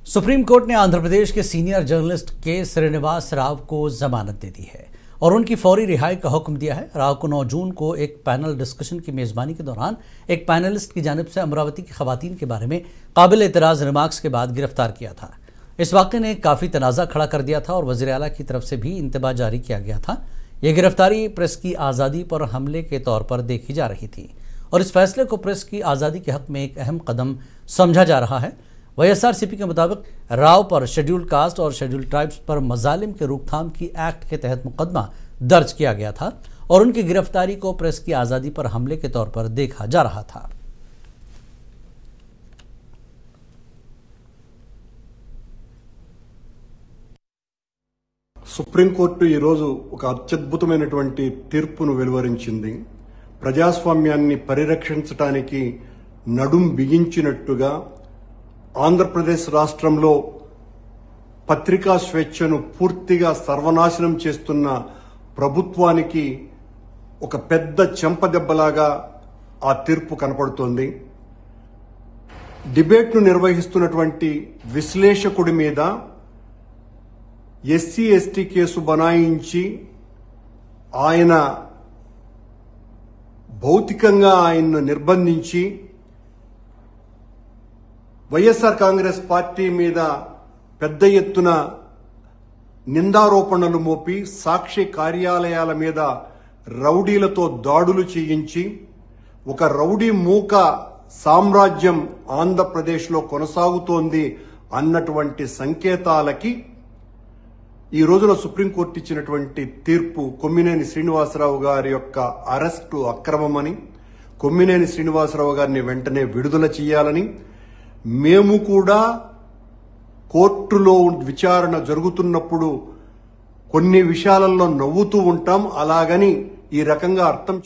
Supreme court ने आंध्र प्रदेश के senior journalist के श्रीनिवास राव को जमानत दे दी है और उनकी फौरी रिहाई का हुक्म दिया है। राव को 9 जून को एक पैनल डिस्कशन की मेजबानी के दौरान एक पैनलिस्ट की जानिब से अमरावती की खवातीन के बारे में काबिल एतराज़ रिमार्क्स के बाद गिरफ्तार किया था। इस वाक़े ने काफ़ी तनाज़ा खड़ा कर दिया था और वज़ीर आला की तरफ से भी इंतबाह जारी किया गया था। यह गिरफ्तारी प्रेस की आज़ादी पर हमले के तौर पर देखी जा रही थी और इस फैसले को प्रेस की आज़ादी के हक़ में एक अहम कदम समझा जा रहा है। YSRCP के मुताबिक राव पर शेड्यूल्ड कास्ट और शेड्यूल्ड ट्राइब्स पर मजालिम के रोकथाम की एक्ट के तहत मुकदमा दर्ज किया गया था और उनकी गिरफ्तारी को प्रेस की आज़ादी पर हमले के तौर पर देखा जा रहा था। సుప్రీంకోర్టు ఈ రోజు ఒక అత్యద్భుతమైనటువంటి తీర్పును వెలువరించింది। ప్రజాస్వామ్యాన్ని పరిరక్షించడానికి నడుం బిగించినట్టుగా ఆంధ్రప్రదేశ్ రాష్ట్రంలో పత్రికా స్వేచ్ఛను పూర్తిగా సర్వనాశనం చేస్తున్న ప్రభుత్వానికి ఒక పెద్ద చెంపదెబ్బలాగా ఆ తీర్పు కనపడుతోంది। డిబేట్ను నిర్వహిస్తున్నటువంటి విశ్లేషకుడి మీద ఎస్సీ ఎస్టీ కేసు బనాయించి ఆయన భౌతికంగా ఆయన్ను నిర్బంధించి వైఎస్ఆర్ కాంగ్రెస్ పార్టీ మీద పెద్ద ఎత్తున నిందారోపణలు మోపి సాక్షి కార్యాలయాల మీద రౌడీలతో దాడులు చేయించి ఒక రౌడీ మూక సామ్రాజ్యం ఆంధ్రప్రదేశ్లో కొనసాగుతోంది అన్నటువంటి సంకేతాలకి ఈ రోజున సుప్రీంకోర్టు ఇచ్చినటువంటి తీర్పు కొమ్మినేని శ్రీనివాసరావు గారి యొక్క అరెస్టు అక్రమమని, కొమ్మినేని శ్రీనివాసరావు గారిని వెంటనే విడుదల చేయాలని, మేము కూడా కోర్టులో విచారణ జరుగుతున్నప్పుడు కొన్ని విషయాలలో నవ్వుతూ ఉంటాం, అలాగని ఈ రకంగా అర్థం